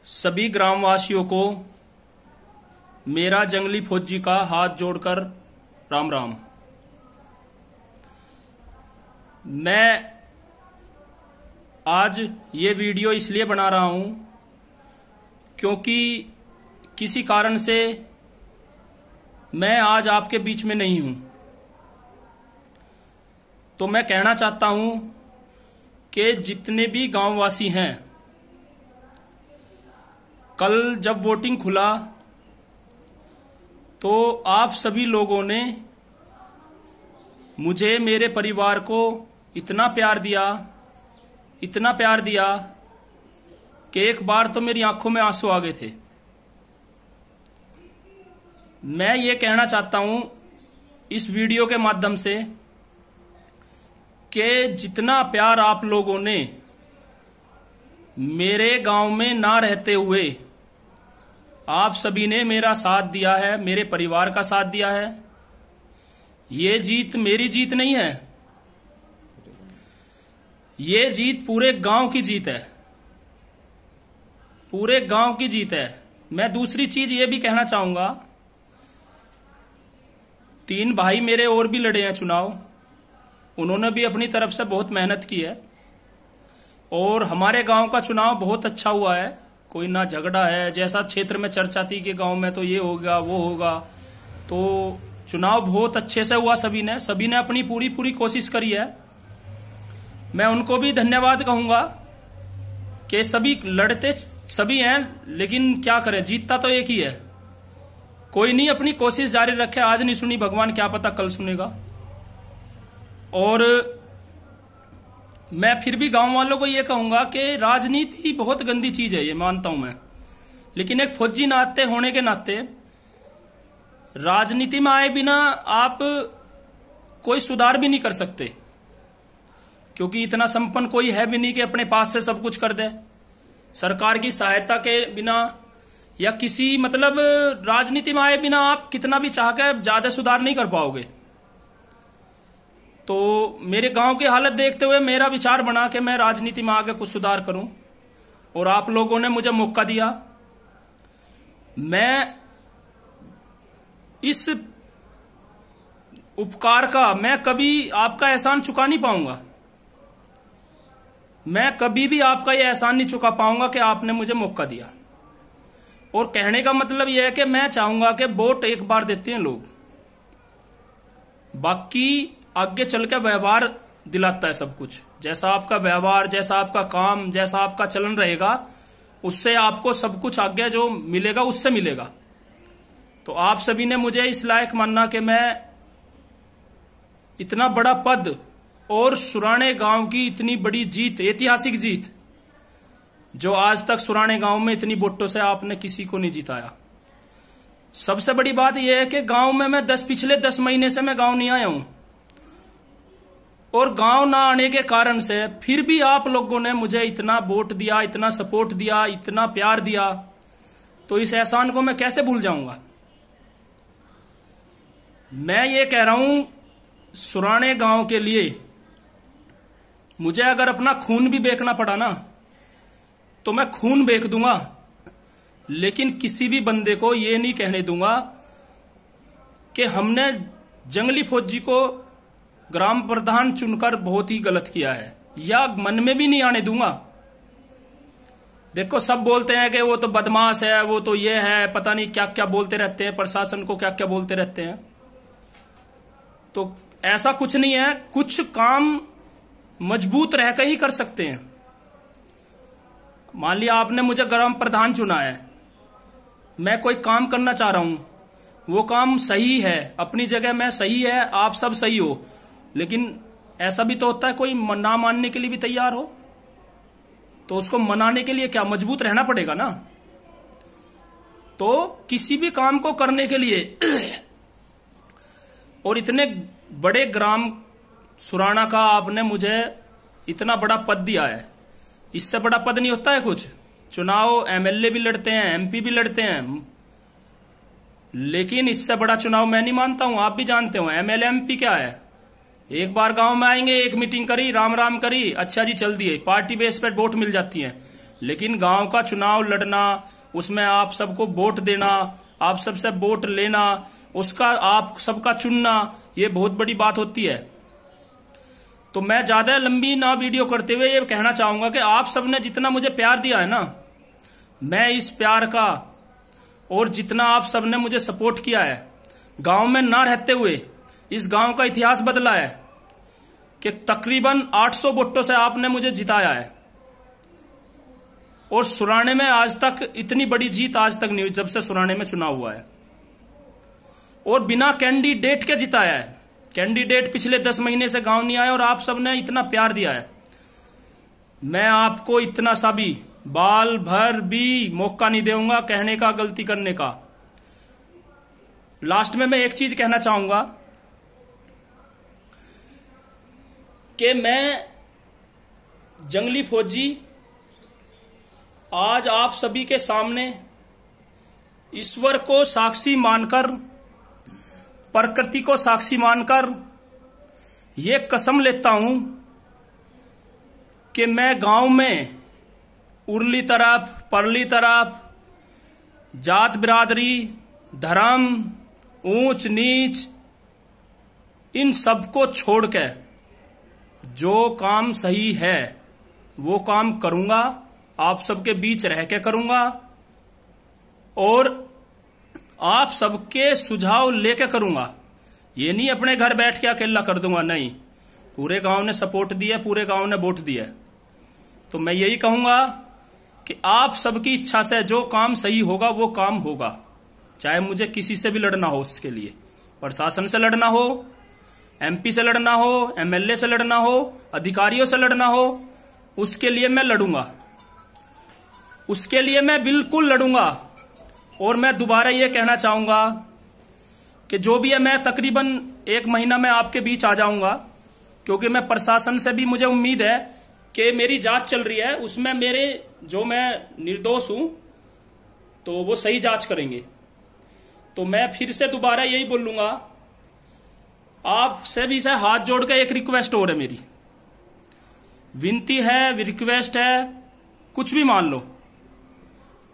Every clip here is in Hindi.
सभी ग्रामवासियों को मेरा जंगली फौजी का हाथ जोड़कर राम राम। मैं आज ये वीडियो इसलिए बना रहा हूं क्योंकि किसी कारण से मैं आज आपके बीच में नहीं हूं। तो मैं कहना चाहता हूं कि जितने भी गांववासी हैं, कल जब वोटिंग खुला तो आप सभी लोगों ने मुझे, मेरे परिवार को इतना प्यार दिया कि एक बार तो मेरी आंखों में आंसू आ गए थे। मैं ये कहना चाहता हूं इस वीडियो के माध्यम से कि जितना प्यार आप लोगों ने मेरे गांव में ना रहते हुए आप सभी ने मेरा साथ दिया है, मेरे परिवार का साथ दिया है। ये जीत मेरी जीत नहीं है, ये जीत पूरे गांव की जीत है, पूरे गांव की जीत है। मैं दूसरी चीज ये भी कहना चाहूंगा, 3 भाई मेरे और भी लड़े हैं चुनाव, उन्होंने भी अपनी तरफ से बहुत मेहनत की है और हमारे गांव का चुनाव बहुत अच्छा हुआ है। कोई ना झगड़ा है, जैसा क्षेत्र में चर्चा थी कि गांव में तो ये होगा वो होगा, तो चुनाव बहुत अच्छे से हुआ। सभी ने अपनी पूरी कोशिश करी है। मैं उनको भी धन्यवाद कहूंगा कि सभी लड़ते सभी हैं, लेकिन क्या करें, जीतता तो एक ही है। कोई नहीं, अपनी कोशिश जारी रखे। आज नहीं सुनी, भगवान क्या पता कल सुनेगा। और मैं फिर भी गांव वालों को यह कहूंगा कि राजनीति बहुत गंदी चीज है, ये मानता हूं मैं, लेकिन एक फौजी नाते होने के नाते राजनीति में आए बिना आप कोई सुधार भी नहीं कर सकते, क्योंकि इतना संपन्न कोई है भी नहीं कि अपने पास से सब कुछ कर दे। सरकार की सहायता के बिना या किसी राजनीति में आए बिना आप कितना भी चाह के ज्यादा सुधार नहीं कर पाओगे। तो मेरे गांव की हालत देखते हुए मेरा विचार बना कि मैं राजनीति में आगे कुछ सुधार करूं, और आप लोगों ने मुझे मौका दिया। मैं इस उपकार का मैं कभी आपका एहसान चुका नहीं पाऊंगा। मैं कभी भी आपका यह एहसान नहीं चुका पाऊंगा कि आपने मुझे मौका दिया। और कहने का मतलब यह है कि मैं चाहूंगा कि वोट एक बार देते हैं लोग, बाकी आगे चल के व्यवहार दिलाता है सब कुछ। जैसा आपका व्यवहार, जैसा आपका काम, जैसा आपका चलन रहेगा, उससे आपको सब कुछ आगे जो मिलेगा उससे मिलेगा। तो आप सभी ने मुझे इस लायक मानना कि मैं इतना बड़ा पद और सुराणे गांव की इतनी बड़ी जीत, ऐतिहासिक जीत, जो आज तक सुराणे गांव में इतनी वोटों से आपने किसी को नहीं जिताया। सबसे बड़ी बात यह है कि गांव में मैं पिछले 10 महीने से मैं गांव नहीं आया हूं, और गांव ना आने के कारण से फिर भी आप लोगों ने मुझे इतना वोट दिया, इतना सपोर्ट दिया, इतना प्यार दिया, तो इस एहसान को मैं कैसे भूल जाऊंगा। मैं ये कह रहा हूं, सुराणे गांव के लिए मुझे अगर अपना खून भी बेचना पड़ा ना, तो मैं खून बेच दूंगा, लेकिन किसी भी बंदे को ये नहीं कहने दूंगा कि हमने जंगली फौजी को ग्राम प्रधान चुनकर बहुत ही गलत किया है, या मन में भी नहीं आने दूंगा। देखो, सब बोलते हैं कि वो तो बदमाश है, वो तो ये है, पता नहीं क्या क्या बोलते रहते हैं, प्रशासन को क्या क्या बोलते रहते हैं। तो ऐसा कुछ नहीं है, कुछ काम मजबूत रहकर ही कर सकते हैं। मान लिया आपने मुझे ग्राम प्रधान चुना है, मैं कोई काम करना चाह रहा हूं, वो काम सही है, अपनी जगह में सही है, आप सब सही हो, लेकिन ऐसा भी तो होता है कोई ना मानने के लिए भी तैयार हो, तो उसको मनाने के लिए क्या मजबूत रहना पड़ेगा ना। तो किसी भी काम को करने के लिए और इतने बड़े ग्राम सुराणा का आपने मुझे इतना बड़ा पद दिया है, इससे बड़ा पद नहीं होता है कुछ। चुनाव एमएलए भी लड़ते हैं, एमपी भी लड़ते हैं, लेकिन इससे बड़ा चुनाव मैं नहीं मानता हूं। आप भी जानते हो एमएलए एमपी क्या है। एक बार गांव में आएंगे, एक मीटिंग करी, राम राम करी, अच्छा जी चल दिए, पार्टी बेस पर वोट मिल जाती है। लेकिन गांव का चुनाव लड़ना, उसमें आप सबको वोट देना, आप सबसे वोट लेना, उसका आप सबका चुनना, ये बहुत बड़ी बात होती है। तो मैं ज्यादा लंबी ना वीडियो करते हुए ये कहना चाहूंगा कि आप सबने जितना मुझे प्यार दिया है ना, मैं इस प्यार का, और जितना आप सबने मुझे सपोर्ट किया है, गांव में ना रहते हुए इस गांव का इतिहास बदला है कि तकरीबन 800 वोटों से आपने मुझे जिताया है। और सुराने में आज तक इतनी बड़ी जीत आज तक नहीं हुई जब से सुराने में चुनाव हुआ है, और बिना कैंडिडेट के जिताया है। कैंडिडेट पिछले 10 महीने से गांव नहीं आए और आप सबने इतना प्यार दिया है। मैं आपको इतना सा भी बाल भर भी मौका नहीं दूंगा कहने का, गलती करने का। लास्ट में मैं एक चीज कहना चाहूंगा कि मैं जंगली फौजी आज आप सभी के सामने ईश्वर को साक्षी मानकर, प्रकृति को साक्षी मानकर ये कसम लेता हूं कि मैं गांव में उरली तरफ, परली तरफ, जात बिरादरी, धर्म, ऊंच नीच, इन सबको छोड़ के जो काम सही है वो काम करूंगा, आप सबके बीच रह के करूंगा, और आप सबके सुझाव लेके करूंगा। ये नहीं अपने घर बैठ के अकेला कर दूंगा, नहीं। पूरे गांव ने सपोर्ट दिया, पूरे गांव ने वोट दिया। तो मैं यही कहूंगा कि आप सबकी इच्छा से जो काम सही होगा वो काम होगा, चाहे मुझे किसी से भी लड़ना हो। उसके लिए प्रशासन से लड़ना हो, एमपी से लड़ना हो, एमएलए से लड़ना हो, अधिकारियों से लड़ना हो, उसके लिए मैं लड़ूंगा, उसके लिए मैं बिल्कुल लड़ूंगा। और मैं दोबारा ये कहना चाहूंगा कि जो भी है, मैं तकरीबन 1 महीना में आपके बीच आ जाऊंगा, क्योंकि मैं प्रशासन से भी मुझे उम्मीद है कि मेरी जांच चल रही है, उसमें मेरे जो मैं निर्दोष हूं तो वो सही जांच करेंगे। तो मैं फिर से दोबारा यही बोलूंगा, आपसे भी से हाथ जोड़ के एक रिक्वेस्ट और है, मेरी विनती है, रिक्वेस्ट है, कुछ भी मान लो,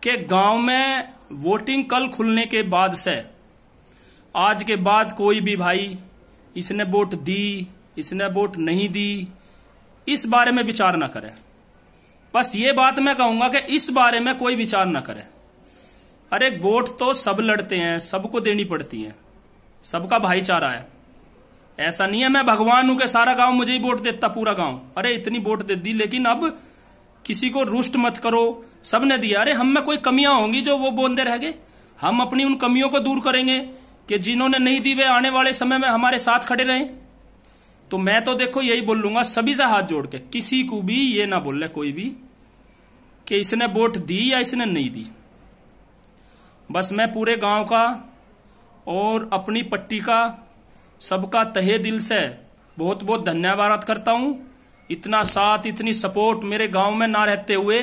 कि गांव में वोटिंग कल खुलने के बाद से आज के बाद कोई भी भाई इसने वोट दी, इसने वोट नहीं दी, इस बारे में विचार ना करे। बस ये बात मैं कहूंगा कि इस बारे में कोई विचार ना करे। अरे वोट तो सब लड़ते हैं, सबको देनी पड़ती है, सबका भाईचारा है। ऐसा नहीं है मैं भगवान हूं कि सारा गांव मुझे ही वोट देता, पूरा गांव। अरे इतनी वोट दे दी, लेकिन अब किसी को रुष्ट मत करो, सबने दिया। अरे हम में कोई कमियां होंगी जो वो बोलते रह गए, हम अपनी उन कमियों को दूर करेंगे कि जिन्होंने नहीं दी वे आने वाले समय में हमारे साथ खड़े रहें। तो मैं तो देखो यही बोलूंगा सभी से हाथ जोड़ के, किसी को भी ये ना बोले कोई भी कि इसने वोट दी या इसने नहीं दी। बस मैं पूरे गांव का और अपनी पट्टी का सबका तहे दिल से बहुत बहुत धन्यवाद करता हूं। इतना साथ, इतनी सपोर्ट मेरे गांव में ना रहते हुए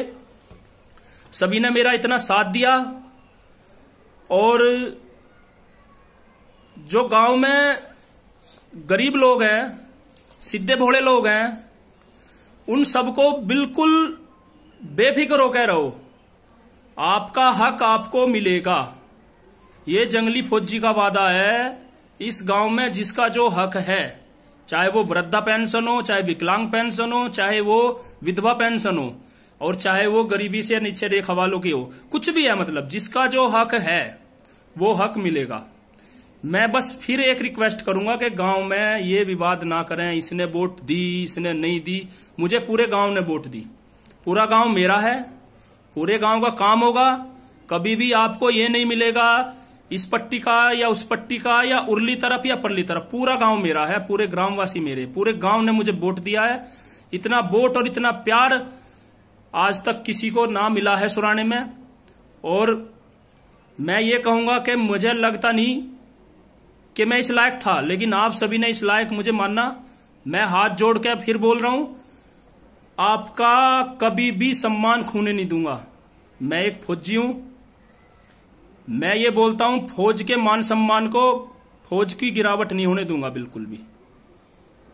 सभी ने मेरा इतना साथ दिया। और जो गांव में गरीब लोग हैं, सीधे भोले लोग हैं, उन सबको बिल्कुल बेफिक्र होकर रहो, आपका हक आपको मिलेगा। ये जंगली फौजी का वादा है। इस गांव में जिसका जो हक है, चाहे वो वृद्धा पेंशन हो, चाहे विकलांग पेंशन हो, चाहे वो विधवा पेंशन हो, और चाहे वो गरीबी से नीचे रेखा वालों की हो, कुछ भी है, मतलब जिसका जो हक है वो हक मिलेगा। मैं बस फिर एक रिक्वेस्ट करूंगा कि गांव में ये विवाद ना करें, इसने वोट दी, इसने नहीं दी। मुझे पूरे गांव ने वोट दी, पूरा गांव मेरा है, पूरे गांव का काम होगा। कभी भी आपको ये नहीं मिलेगा इस पट्टी का या उस पट्टी का या उरली तरफ या परली तरफ, पूरा गांव मेरा है, पूरे ग्रामवासी मेरे, पूरे गांव ने मुझे वोट दिया है। इतना वोट और इतना प्यार आज तक किसी को ना मिला है सुराने में। और मैं ये कहूंगा कि मुझे लगता नहीं कि मैं इस लायक था, लेकिन आप सभी ने इस लायक मुझे माना। मैं हाथ जोड़ के फिर बोल रहा हूं, आपका कभी भी सम्मान खोने नहीं दूंगा। मैं एक फौजी हूं, मैं ये बोलता हूं फौज के मान सम्मान को, फौज की गिरावट नहीं होने दूंगा बिल्कुल भी।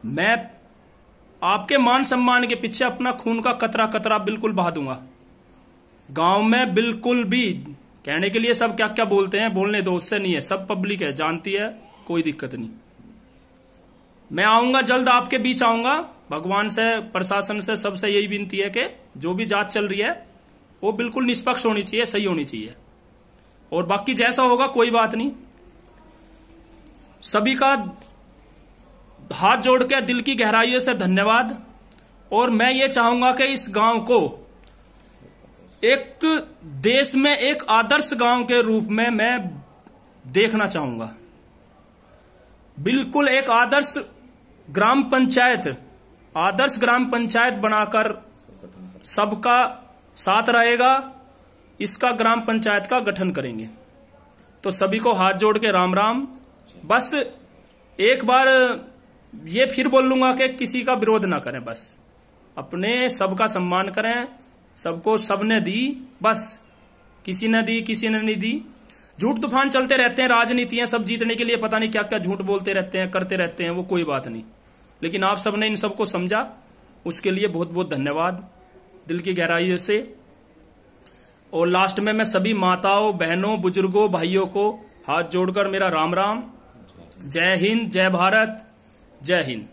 मैं आपके मान सम्मान के पीछे अपना खून का कतरा कतरा बिल्कुल बहा दूंगा। गांव में बिल्कुल भी कहने के लिए सब क्या क्या बोलते हैं, बोलने दो, उससे नहीं है, सब पब्लिक है, जानती है, कोई दिक्कत नहीं। मैं आऊंगा जल्द, आपके बीच आऊंगा। भगवान से, प्रशासन से, सबसे यही विनती है कि जो भी जांच चल रही है वो बिल्कुल निष्पक्ष होनी चाहिए, सही होनी चाहिए। और बाकी जैसा होगा कोई बात नहीं। सभी का हाथ जोड़ के दिल की गहराइयों से धन्यवाद। और मैं ये चाहूंगा कि इस गांव को एक देश में एक आदर्श गांव के रूप में मैं देखना चाहूंगा। बिल्कुल एक आदर्श ग्राम पंचायत बनाकर सबका साथ रहेगा, इसका ग्राम पंचायत का गठन करेंगे। तो सभी को हाथ जोड़ के राम राम। बस एक बार ये फिर बोल लूंगा कि किसी का विरोध ना करें, बस अपने सबका सम्मान करें। सबको सबने दी, बस किसी ने दी, किसी ने नहीं दी। झूठ तूफान चलते रहते हैं, राजनीतियां सब जीतने के लिए पता नहीं क्या क्या झूठ बोलते रहते हैं, करते रहते हैं, वो कोई बात नहीं। लेकिन आप सबने इन सबको समझा, उसके लिए बहुत बहुत धन्यवाद दिल की गहराइयों से। और लास्ट में मैं सभी माताओं, बहनों, बुजुर्गों, भाइयों को हाथ जोड़कर मेरा राम राम। जय हिंद, जय भारत, जय हिंद।